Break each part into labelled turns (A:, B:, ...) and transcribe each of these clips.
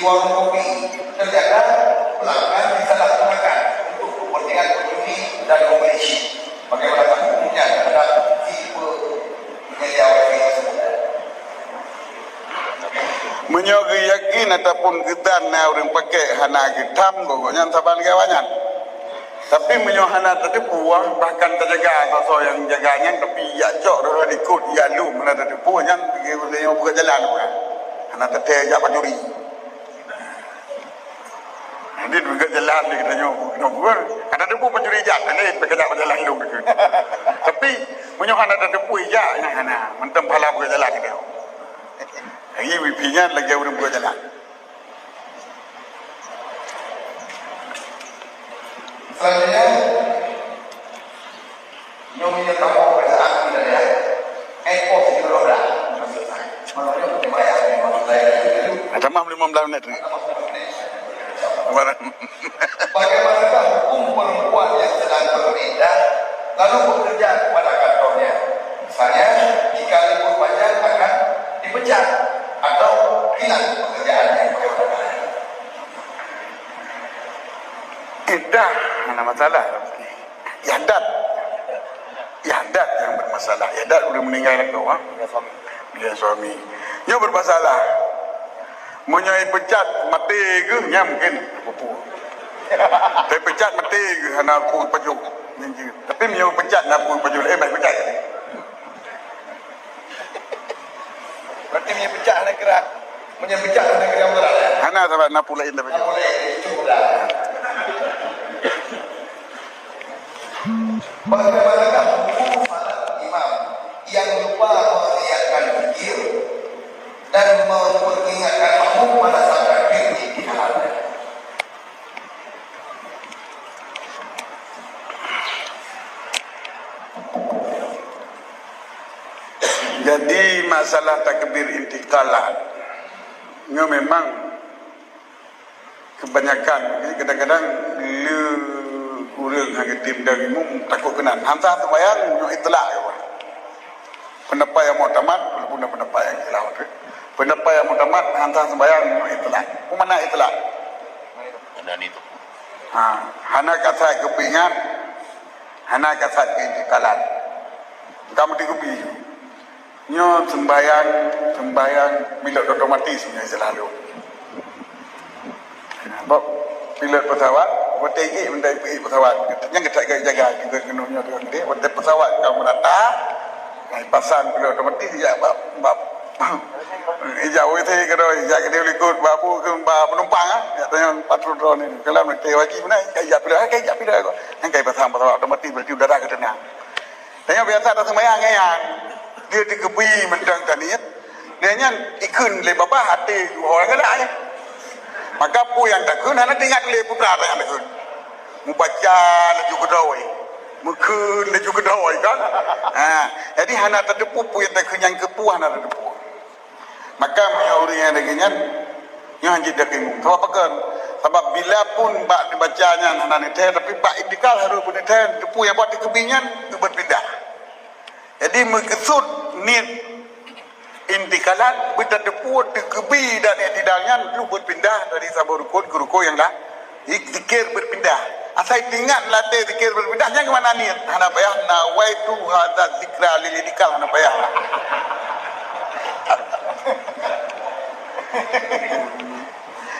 A: warung kopi ternyata pelanggan disalahgunakan untuk kepentingan konsumsi dan kompetisi. Bagaimana hukumnya terhadap tipe penyedia wifi tersebut?
B: Menyogi yakin ataupun gedan na orang pakai hana getam gogonya saban gawanyan. Tapi menyohana tertipu bahkan terjaga sosok yang jaganya tapi ya cok dah ikut ya lu mana tertipu yang pergi buka jalan bukan. Hana tertej ya pajuri. Ini juga jalan ni kita nyoba. Ada tertipu pajuri jalan ni pergi jalan lu gitu. Tapi menyohana tertipu ya yang hana mentem pala buka jalan kita. Ini wipinya lagi orang buka jalan.
A: Selanjutnya, nyonya tamu perasaan tidak ada. Ekos di roda. Maksudnya dibayar memang saya.
B: Ada mah 15 menit.
A: Bagaimanakah hukum perempuan yang sedang bekerja lalu bekerja kepada kantornya? Misalnya, jika libur panjang akan dipecat atau hilang pekerjaannya.
B: Tidak ada masalah. Yadat yang bermasalah. Yadat sudah meninggal kau, dia suami. Dia bermasalah. Menyai pecat mati ke? Ya mungkin. Tapi pecat mati ke? Anak aku pajuk. Tapi menyai pecat nak aku pajuk. Baik pecat.
A: Berarti menyai pecat anak gerak. Menyai pecat anak gerak berat.
B: Anak sahabat nak pulain dah pajuk.
A: Nak pulain. Cukup dah. Bagaimanakah hukum salat imam yang lupa mengingatkan zikir dan mengingatkan makmum pada saat takbir iktihad?
B: Jadi masalah takbir intikalat nya memang kebanyakan kadang-kadang kurang hang tim dari mum takut kena hantar sembahyang nyo itlak ya. Pendapat yang muktamad walaupun pendapat yang khilaf. Pendapat yang muktamad hantar sembahyang nyo itlak. Mana itlak?
C: Dan itu.
B: Hana kata kepingan, hana kata intikalat. Kamu dikupi. Nyo sembahyang bila otomatis punya selalu. Sebab bila pesawat bertinggi mendai pergi pesawat yang kita jaga juga kenunya tu dia pada pesawat kamu datang pasang bila otomatis ya bab jauh itu kalau jaga dia ikut bapu ke penumpang ya tanya patrol drone ni kalau nak wajib mana kayak bila yang kayak pasang pesawat otomatis berarti udara ke tenang tanya biasa ada sembahyang yang dia dikebi mentang taniat dia nyan ikun le bapa hati orang ada ya. Maka pu yang takun anak tinggal le putra yang takun. Membaca laju kedawai. Mekun laju kedawai kan. Jadi hana terdepu pu yang takun yang kepu hana terdepu. Maka menyuri yang degenyan yang hanya dekin. Sebab apa? Sebab bila pun bak dibacanya hana nete tapi bak indikal harus pun nete depu yang buat dikebinyan itu berpindah. Jadi mengkesud niat intikalat bertepu dikebi dan tidaknya lu berpindah dari sabar rukun ke rukun yang dah zikir berpindah asal ingat latih zikir berpindahnya ke mana ni hana payah nawaitu hadza zikra lil idikal hana payah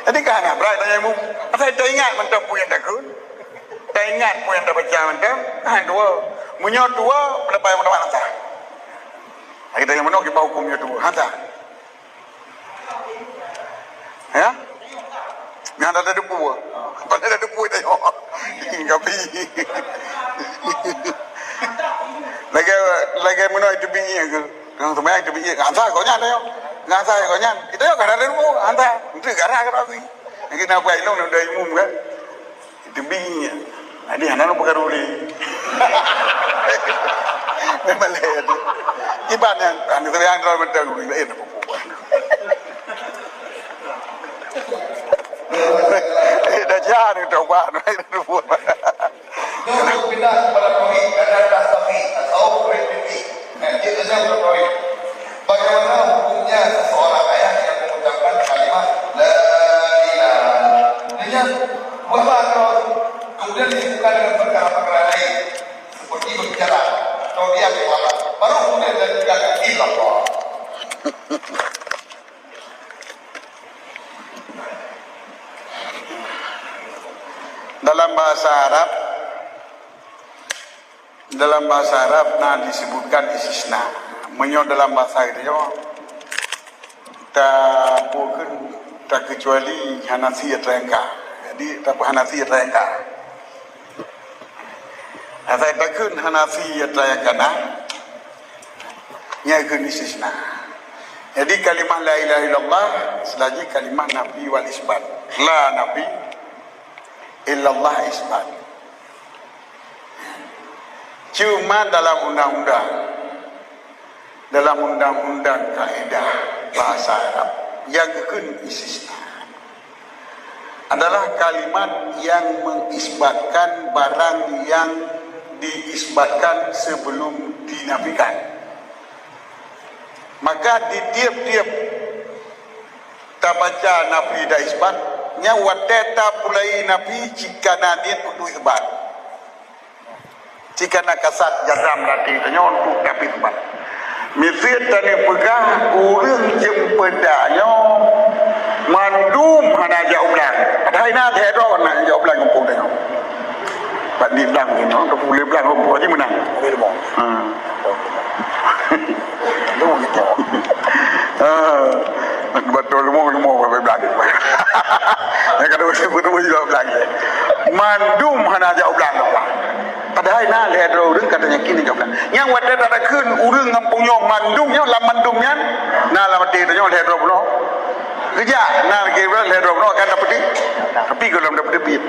B: jadi kan berai tanya mu asal ingat mentang punya takun tak ingat punya tak baca mentang dua munyo dua berapa yang mana sah. Kita yang menolak kita hukumnya tu, hantar. Ya? Yang ada depu, kalau ada depu itu, kapi. Lagi menolak itu bingit ke? Yang semua itu bingit, hantar kau nyan yo, hantar kau nyan. Itu yo kerana depu, hantar. Itu kerana kerana. Yang kita buat ilmu dari umum kan, itu bingit. Ini anak bukan ruli. Memang leh tu. Ibaratnya, anda tu yang terlalu mental guru lain apa buat. Dah jadi tu buat, itu buat.
A: Untuk pindah kepada tauhid dan tasawuf atau berfikih. Kita sebut tauhid. Bagaimana hukumnya seseorang ayah yang mengucapkan kalimat la sahabat kemudian disibukkan dengan perkara-perkara lain seperti berbicara atau dia berkata baru kemudian dia tinggalkan illallah.
B: Dalam bahasa Arab disebutkan istisna. Menyo dalam bahasa itu tak bukan tak kecuali Hanafi rengka. Jadi tak Hanafi rengka. Saya takkan Hanafi rengka nya kun istisna. Jadi kalimah la ilaha illallah selagi kalimah nafi wal isbat. La nafi illallah isbat. Cuma dalam undang-undang kaedah bahasa Arab yang kekun istisna adalah kalimat yang mengisbatkan barang yang diisbatkan sebelum dinafikan. Maka di tiap-tiap tak baca nafi dan isbat nya wateta pulai nafi jika nadit untuk isbat. Jika nak kasat jazam nanti tanya untuk dapat tempat. Misir tadi pegang urang jempedanya mandum hana jauh belang. Padahal nak teror nak jauh belang kampung tanya. Pak di belang ni, nak boleh belang kampung aja menang. Boleh bang. Lu gitu. Betul mau boleh belang. Yang kedua saya betul juga belang. Mandum hana jauh belang apa. Padahal nak lihat orang katanya kini jawab. Yang wadah tak kun urang kampungnya mandumnya lam mandumnya nah lam mati tanya lihat orang kerja nah kira lihat orang akan dapat tapi kalau dapat duit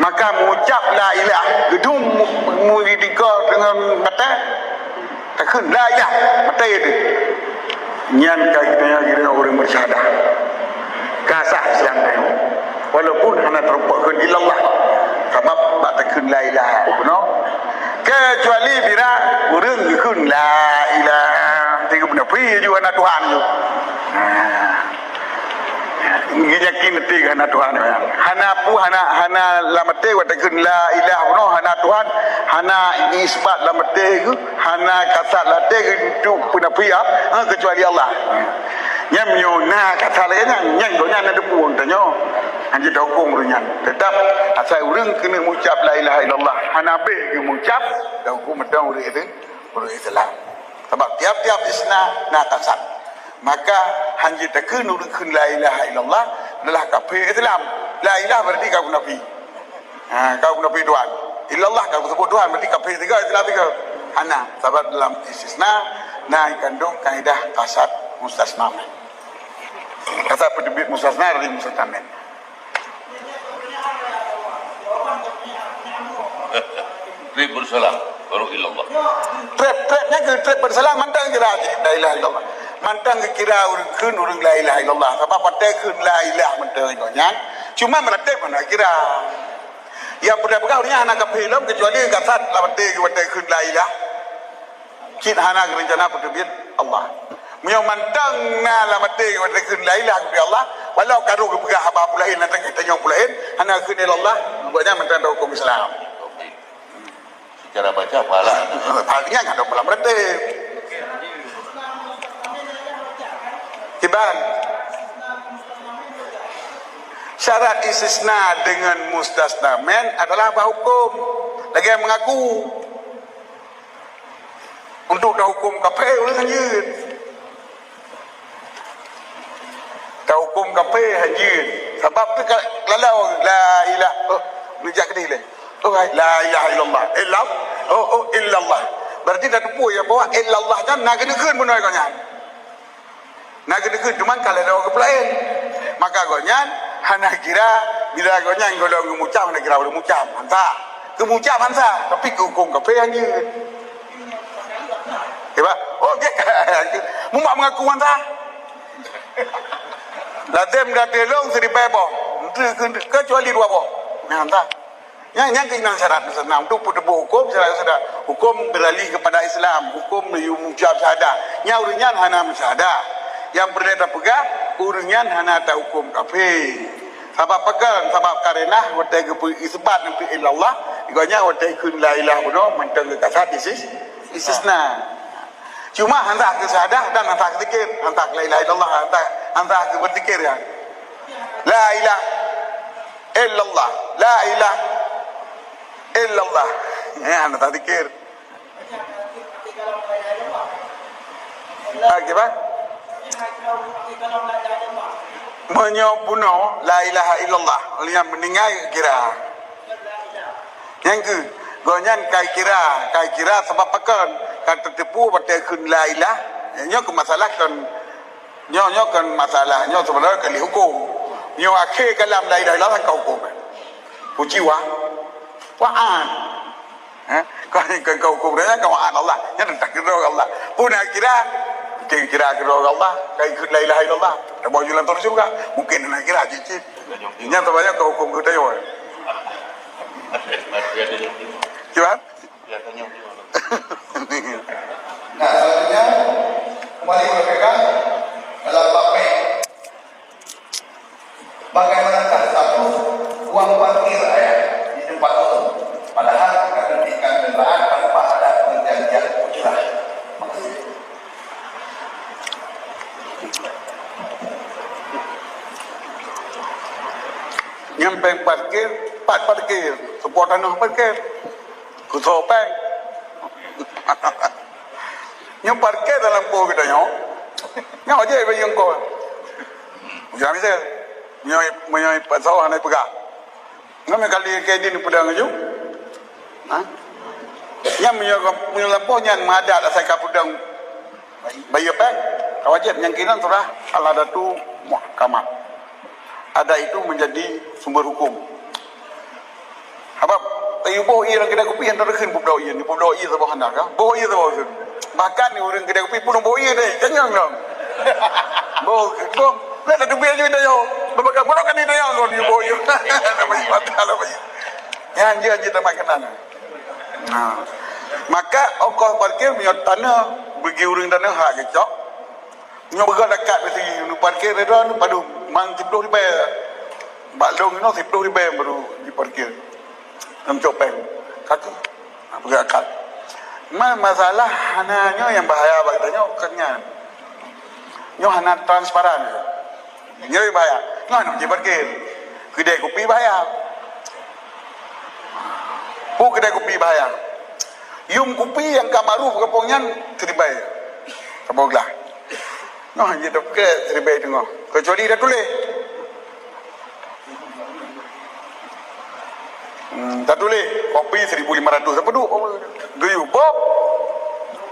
B: maka mengucap la ilah gedung muridika dengan mata tak kun la ilah mata itu nyan kaitanya kira orang bersyahadah kasah siang walaupun hanya terumpakkan ilallah sebab tak takun la ilaha illallah kecuali bila urang kun la ilaha tiga benda pi juga na Tuhan ju yakin tiga na Tuhan hana pu hana lamate wa takun la ilaha illallah hana Tuhan hana isbat lamate hana kasat late itu puna pi kecuali Allah nyam nyona kata lainnya nyang donya na depung tanyo hanya dokong runyan tetap asal urang kena mengucap la ilaha illallah hanabe ke mengucap dan hukum medang urang itu urang Islam sebab tiap-tiap isna nak kasat maka hanya takkan urang kun la ilaha illallah adalah kafir Islam la ilaha berarti kau nabi kau nabi Tuhan illallah kau sebut Tuhan berarti kafir tiga Islam tiga hana sebab dalam istisna kandung kaedah kasat mustasna kata pendebit mustasna dari mustasna
C: Trip bersalam baru illallah.
B: Trapnya ke trap bersalam mantang kira la ilaha illallah. Mantang kira urang la ilaha illallah. Sebab patai kun la ilaha mantang ikonya. Cuma meratep mana kira. Yang pegang ni anak kafir kecuali kasat la patai kun la ilaha. Kit hana rencana pendebit Allah. Myo mantang na la patai kun la ilaha bi Allah. Walau karo pegang haba pulain nanti kita nyong pulain hana kun ilallah buatnya mantang hukum Islam.
C: Cara baca pahala.
B: Pahalanya nggak ada malam berarti. Ibarat syarat istisna dengan mustasnamen adalah apa hukum? Lagi yang mengaku untuk dah hukum kafir oleh hanyut. Dah hukum kafir hanyut. Sebab tu kalau la ilaha nejak kedih leh. Oh la ilaha illallah illallah berarti dah tepu ya bahwa illallah kan nak kena kun benar kau nyan nak kena kun cuma kalau ada orang lain maka kau nyan hana kira bila kau nyan kalau mengucap hana kira boleh mengucap hantar kemucap hantar tapi hukum kafir hanya hebat okey mumak mengaku hantar lazim dah telong seribai boh kecuali dua boh hantar yang keinginan syarat senang untuk penebu hukum syarat hukum beralih kepada Islam hukum mengucap syahadah yang urunya hana syahadah yang berdaya pegang urunya hana tak hukum kafir Sebab pekan, sebab karena wate ke isbat nanti illallah, iganya wate kun la ilaha illallah mentang ke kasat istisna. Cuma hendak ke syahadah dan hendak ke zikir, hendak la ilaha illallah, hendak ke berzikir ya. La ilaha illallah, la ilaha illallah. Ya, hendak zikir. Apa? Menyobuno la ilaha illallah yang mendengar kira yang ke gonyan kai kira sebab pekan kan tertipu pada kun la ilah nyo ke masalah kan nyo kan masalah nyo sebenarnya kali hukum nyo akhir kalam la ilaha illallah kau hukum puji wa'an kau hukum dia kau wa'an Allah yang tak kira Allah pun kira kira Allah kai kun la ilaha illallah dah bawa jalan terus juga mungkin nak kira cicit nya terbanyak kau hukum kita yo gimana
A: Nah, selanjutnya kembali mereka dalam bab B. Bagaimanakah status uang parkir di tempat umum padahal akan diberikan kendaraan tanpa ada perjanjian ujrah?
B: Nyampe parkir, parkir, sebuah tanah parkir, kusopeng. Yang parkir dalam po kita nyo aja yang ko. Jangan misal, nyo pasawah naik pegah. Ngam kali ke din pedang ju. Yang menyo lampu yang madat asal ka pedang bayi pek. Wajib yang kinan surah al-adatu muhkamah. Ada itu menjadi sumber hukum. Apa? Tayu boh iya kedai kopi yang terkena bublau iya ni bublau iya sebab hendak kan? Boh iya sebab itu. Bahkan ni orang kedai kopi pun boh iya deh, jangan dong. Boh, nak ada biar juga yo. Bapak bodoh kan ni dia lo ni boh iya. Nama ibadah lah bayi. Yang dia tak makan. Maka ongkos parkir punya tanah bagi orang tanah hak kecok. Nyo bergerak dekat mesti nu parkir dia nu padu mang 10 ribu. Baklong no 10 ribu baru diparkir. Nam copeng. Kaki. Bergerak. Masalah hananya yang bahaya bagi nyo kenyan. Nyo hana transparan. Nyo bahaya. Nyo nak diparkir. Kedai kopi bahaya. Kedai kopi bahaya. Yung kopi yang kamaruf kepongnya terbaik. Kaboglah. No hanya dapat terbaik tengok. Kecuali dah tulis. Tak tulis kopi 1,500 apa tu? Do you Bob?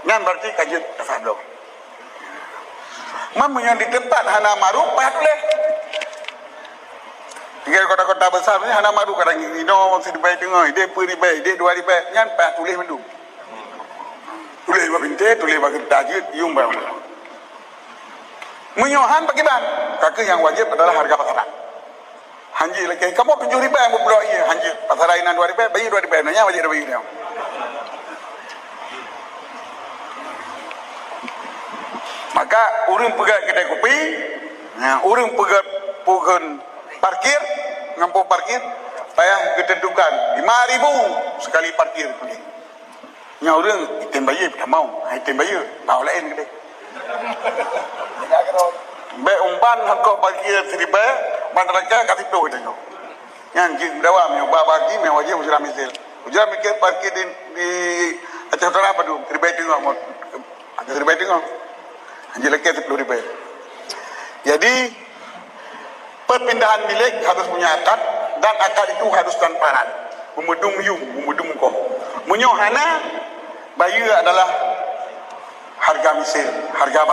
B: Ngan berarti kajian tafadhol. Mam yang di tempat hana maru payah tulis. Tinggal kota-kota besar ni hana maru kadang ino terbaik tengok. Dia peribai, dia 2,000. Ngan payah tulis mendu. Tulis bab inte, tulis bab tajid, yung bang. Menyohan bagaimana? Kaki yang wajib adalah harga pasaran. Hanji lagi, kamu 7,000 yang berpuluh iya. Hanji pasarainan 2,000, bayi 2,000. Nanya wajib ada bayi dia. Maka orang pegang kedai kopi, orang pegang parkir, ngampung parkir, payah ketentukan 5,000 sekali parkir. Nya orang item bayi tak mau, item bayi tahu lain kedai. Be umban hakko parkir 1,000, bandaraka kasih tu kita. Yang jing dawam yang bagi me wajib ujrah misil. Ujrah mikir parkir di acara apa tu? 1,000 tengok mau. Ada 1,000 tengok. Hanya lagi 10,000. Jadi perpindahan milik harus punya akad dan akad itu harus transparan. Memudum kau. Munyohana bayu adalah harga misil, harga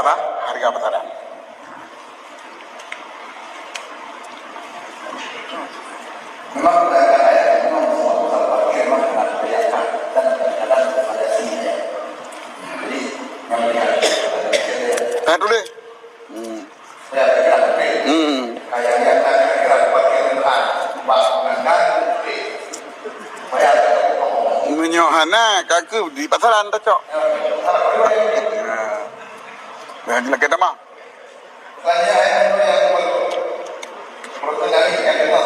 B: pasaran.
A: Memang ayat memang soal parkir memang ada perayaan dan kadang-kadang ada seninya. Jadi yang melihat
B: Tulis.
A: saya kira parkir kendaraan bahkan
B: Menyohana kaku di pasaran tak cok. Dan lagi nama.
A: Selanjutnya ayat yang berikut. Pertanyaan yang kedua.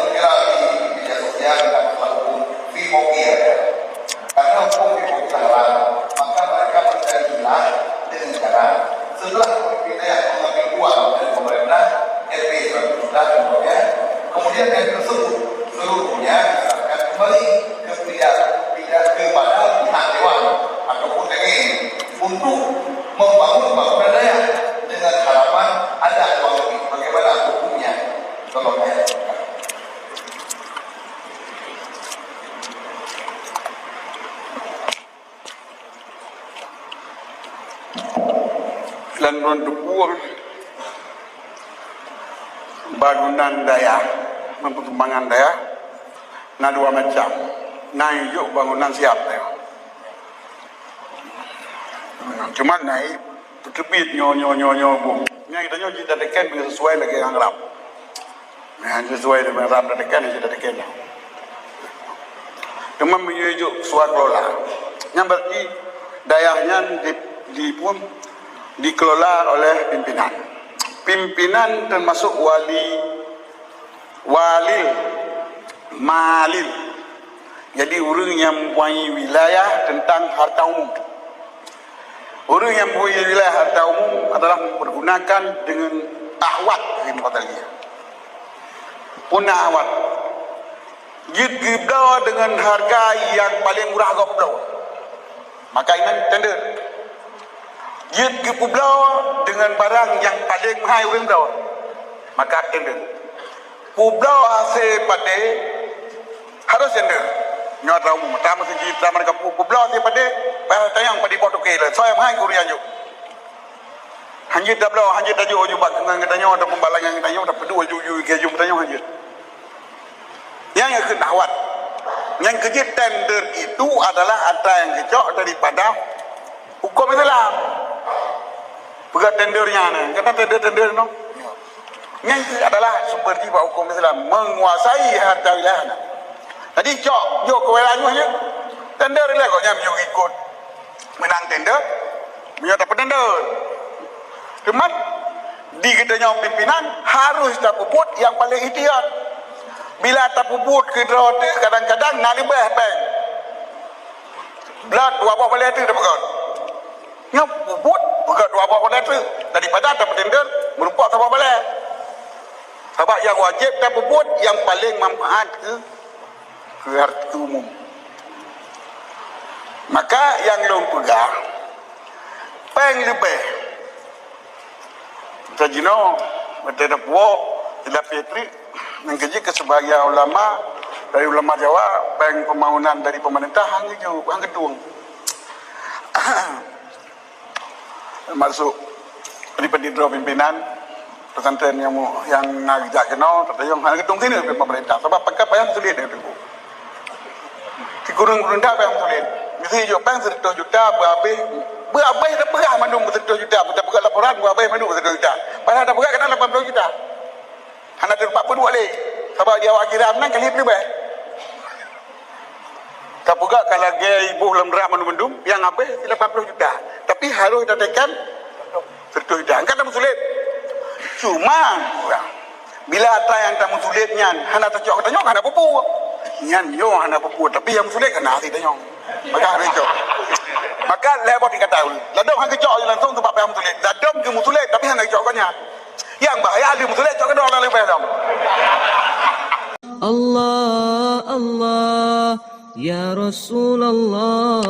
B: turun tepur bangunan daya, perkembangan daya, nah dua macam. Naik yuk bangunan siap ya. Cuma naik terbit nyo bu. Yang kita nyoji kita tekan sesuai lagi yang ram. Nah sesuai dengan ram kita tekan kita tekan. Cuma menyujuk swakelola. Yang berarti dayanya dikelola oleh pimpinan. Pimpinan termasuk walil, malil. Jadi orang yang mempunyai wilayah tentang harta umum. Orang yang mempunyai wilayah harta umum adalah mempergunakan dengan ahwat ini kata dia. Punah ahwat. Gibda dengan harga yang paling murah goblo. Maka ini tender. Gibda dengan barang yang paling mahal orang dah. Maka tender. Publo hasil pada harus tender. Nyata umum. Tamu segi tamu mereka publo hasil pada tayang pada Portugis. Saya mahal kurian juk. Hanjit dah blo, hanjit dah juk bak dengan katanya ada pembalangan katanya ada pedua juk keju katanya hanjit. Yang kena awat. Yang kerja tender itu adalah ada yang kecok daripada hukum Islam. Bukan tendernya ni. Kata tender no. Yang itu adalah seperti hukum Islam menguasai harta wilayah. Jadi cok yo kewelangan je. Tender lah kau nyam yo ikut menang tender. Punya dapat tender. Cuma di kitanya pimpinan harus dapuput yang paling ikhtiar. Bila tak puput ke roti kadang-kadang nak libah bank. Belat dua buah boleh tu dah pegang. Nyap puput pegang dua buah boleh tu daripada dapat tender merupakan tak boleh. Sebab yang wajib tak puput yang paling manfaat ke harta umum. Maka yang long pegang bank lebih. Tajino betul puak tidak petri. Yang kerja ke sebahagian ulama dari ulama Jawa bank pembangunan dari pemerintah hang gedung masuk di pendidro pimpinan pesantren yang ngajak kenal katanya hang gedung sini pemerintah sebab pakai payah sulit itu di gurung-gurung dah payah sulit mesti jo bank 100 juta berhabis dah perah mandung 100 juta kita buka laporan berhabis mandung 100 juta padahal dah buka kena 80 juta anak tu 42 lagi. Sebab dia awak kira menang kali lebih baik. Tak juga kalau dia ibu lemrah mendum yang habis 80 juta. Tapi harus ditekan 100 juta. Angkat tak sulit. Cuma bila ada yang tak sulitnya, hana tercok katanya hana pupu. Nyan yo hana pupu tapi yang sulit kena hati tanya. Maka harus cok. Maka lepas tingkat tahun. Ladom hang kecok langsung sebab yang sulit. Ladom ke sulit tapi hang kecok kanya. Yang bahaya dia musulit cok kedua orang lebih dong.
D: Allah Allah ya Rasulullah.